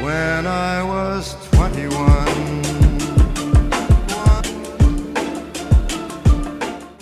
when I was 21.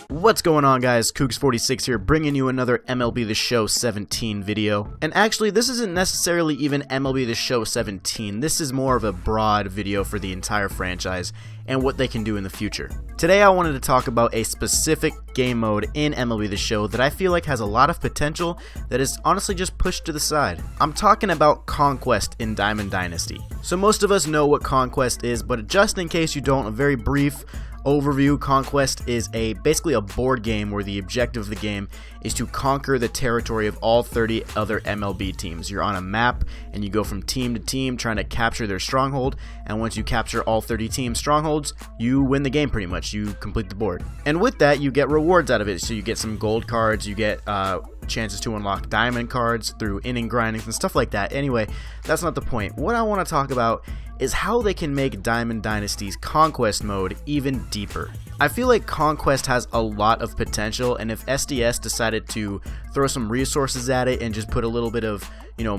What's going on, guys? Koogs46 here, bringing you another MLB The Show 17 video. And actually, this isn't necessarily even MLB The Show 17. This is more of a broad video for the entire franchise and what they can do in the future. Today, I wanted to talk about a specific game mode in MLB The Show that I feel like has a lot of potential that is honestly just pushed to the side. I'm talking about Conquest in Diamond Dynasty. So most of us know what Conquest is, but just in case you don't, a very brief overview. Conquest is basically a board game where the objective of the game is to conquer the territory of all 30 other MLB teams. You're on a map and you go from team to team trying to capture their stronghold, and once you capture all 30 team strongholds, you win the game pretty much. You complete the board. And with that, you get rewards out of it. So you get some gold cards, you get chances to unlock diamond cards through inning grindings and stuff like that. Anyway, that's not the point. What I want to talk about is how they can make Diamond Dynasty's Conquest mode even deeper. I feel like Conquest has a lot of potential, and if SDS decided to throw some resources at it and just put a little bit of,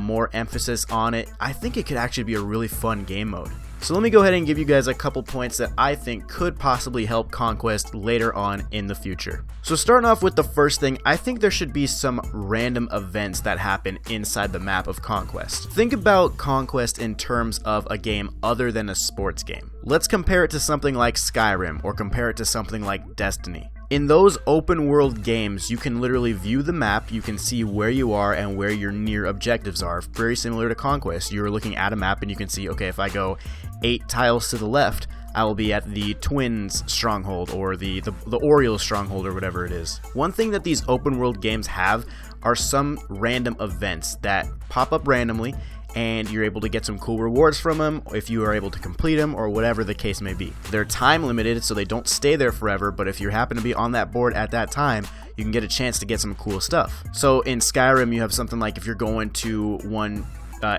more emphasis on it, I think it could actually be a really fun game mode. So let me go ahead and give you guys a couple points that I think could possibly help Conquest later on in the future. So starting off with the first thing, I think there should be some random events that happen inside the map of Conquest. Think about Conquest in terms of a game other than a sports game. Let's compare it to something like Skyrim or compare it to something like Destiny. In those open world games, you can literally view the map, you can see where you are and where your near objectives are. Very similar to Conquest. You're looking at a map and you can see, okay, if I go 8 tiles to the left, I will be at the Twins stronghold or the Orioles stronghold or whatever it is. One thing that these open world games have are some random events that pop up randomly, and you're able to get some cool rewards from them if you are able to complete them or whatever the case may be. They're time limited, so they don't stay there forever, but if you happen to be on that board at that time, you can get a chance to get some cool stuff. So in Skyrim, you have something like if you're going to one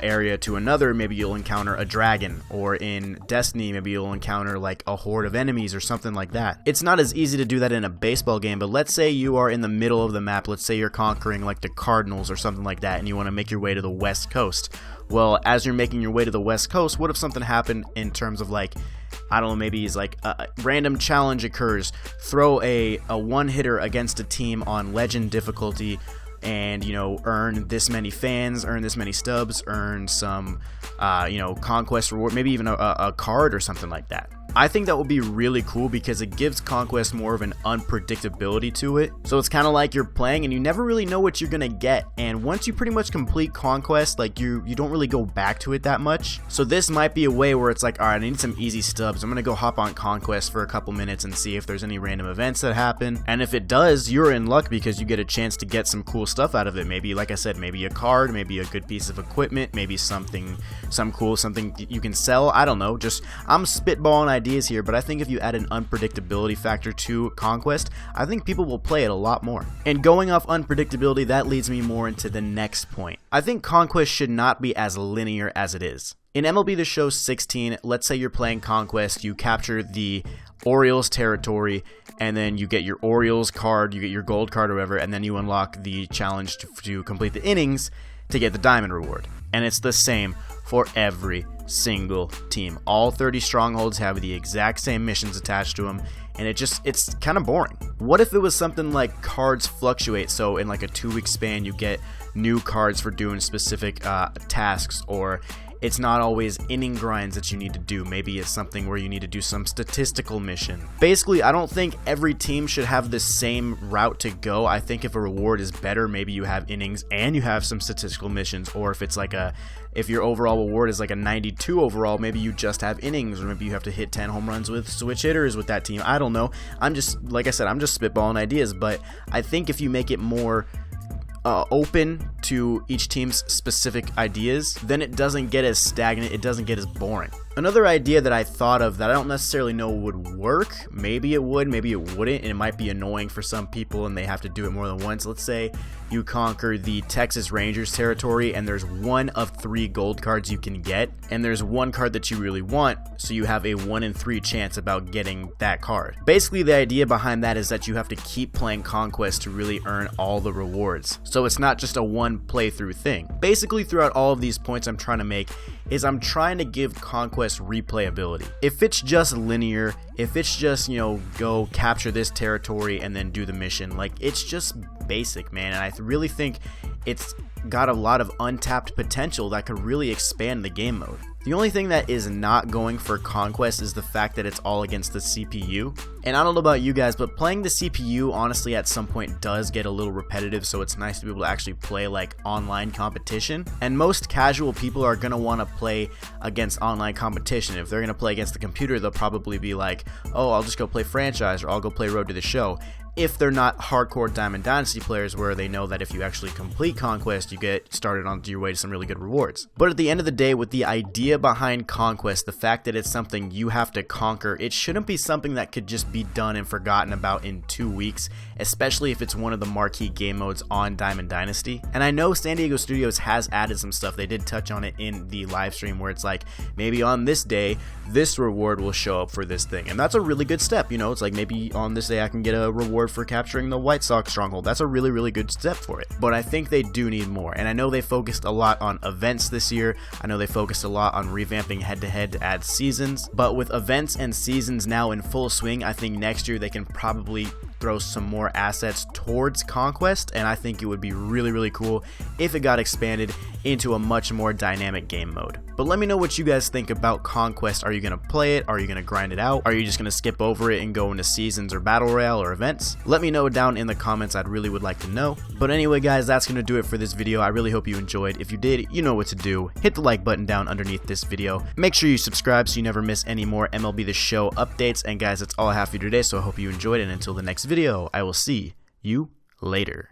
area to another, maybe you'll encounter a dragon, or in Destiny, maybe you'll encounter like a horde of enemies or something like that. It's not as easy to do that in a baseball game, but let's say you are in the middle of the map. Let's say you're conquering like the Cardinals or something like that, and you want to make your way to the West Coast. Well, as you're making your way to the West Coast, what if something happened in terms of like, I don't know, maybe it's like a random challenge occurs, throw a one-hitter against a team on legend difficulty, and earn this many fans, earn this many stubs, earn some Conquest reward, maybe even a card or something like that. I think that would be really cool because it gives Conquest more of an unpredictability to it. So it's kind of like you're playing and you never really know what you're gonna get, and once you pretty much complete Conquest, like you don't really go back to it that much. So this might be a way where it's like, alright, I need some easy stubs. I'm gonna go hop on Conquest for a couple minutes and see if there's any random events that happen, and if it does, you're in luck because you get a chance to get some cool stuff out of it. Maybe, like I said, maybe a card, maybe a good piece of equipment, maybe something you can sell. I don't know, I'm spitballing ideas here, but I think if you add an unpredictability factor to Conquest, I think people will play it a lot more. And going off unpredictability, that leads me more into the next point. I think Conquest should not be as linear as it is. In MLB The Show 16, let's say you're playing Conquest, you capture the Orioles territory, and then you get your Orioles card, you get your gold card or whatever, and then you unlock the challenge to complete the innings to get the diamond reward. And it's the same for every single team. All 30 strongholds have the exact same missions attached to them, and it's kind of boring. What if it was something like cards fluctuate, so in like a 2-week span you get new cards for doing specific tasks, or it's not always inning grinds that you need to do. Maybe it's something where you need to do some statistical mission. Basically, I don't think every team should have the same route to go. I think if a reward is better, maybe you have innings and you have some statistical missions, or if it's like if your overall reward is like a 92 overall, maybe you just have innings, or maybe you have to hit 10 home runs with switch hitters with that team. I don't know. Like I said, I'm just spitballing ideas, but I think if you make it more open to each team's specific ideas, then it doesn't get as stagnant, it doesn't get as boring. Another idea that I thought of that I don't necessarily know would work, maybe it would, maybe it wouldn't, and it might be annoying for some people and they have to do it more than once. Let's say you conquer the Texas Rangers territory and there's 1 of 3 gold cards you can get, and there's 1 card that you really want, so you have a 1 in 3 chance about getting that card. Basically, the idea behind that is that you have to keep playing Conquest to really earn all the rewards. So it's not just a 1 playthrough thing. Basically, throughout all of these points I'm trying to make is I'm trying to give Conquest replayability. If it's just linear, if it's just, go capture this territory and then do the mission, like, it's just basic, man, and I really think it's got a lot of untapped potential that could really expand the game mode. The only thing that is not going for Conquest is the fact that it's all against the CPU. And I don't know about you guys, but playing the CPU honestly at some point does get a little repetitive, so it's nice to be able to actually play like online competition. And most casual people are going to want to play against online competition. If they're going to play against the computer, they'll probably be like, oh, I'll just go play Franchise, or I'll go play Road to the Show. If they're not hardcore Diamond Dynasty players where they know that if you actually complete Conquest, you get started on your way to some really good rewards. But at the end of the day, with the idea behind Conquest, the fact that it's something you have to conquer, it shouldn't be something that could just be done and forgotten about in 2 weeks, especially if it's one of the marquee game modes on Diamond Dynasty. And I know San Diego Studios has added some stuff. They did touch on it in the live stream where it's like, maybe on this day, this reward will show up for this thing. And that's a really good step, it's like maybe on this day I can get a reward for capturing the White Sox stronghold. That's a really, really good step for it. But I think they do need more. And I know they focused a lot on events this year. I know they focused a lot on revamping head-to-head to add seasons. But with events and seasons now in full swing, I think next year they can probably throw some more assets towards Conquest, and I think it would be really, really cool if it got expanded into a much more dynamic game mode. But let me know what you guys think about Conquest. Are you going to play it? Are you going to grind it out? Are you just going to skip over it and go into seasons or battle royale or events? Let me know down in the comments. I'd really would like to know. But anyway, guys, that's going to do it for this video. I really hope you enjoyed. If you did, you know what to do. Hit the like button down underneath this video. Make sure you subscribe so you never miss any more MLB The Show updates. And guys, that's all I have for you today, so I hope you enjoyed it. And until the next video, I will see you later.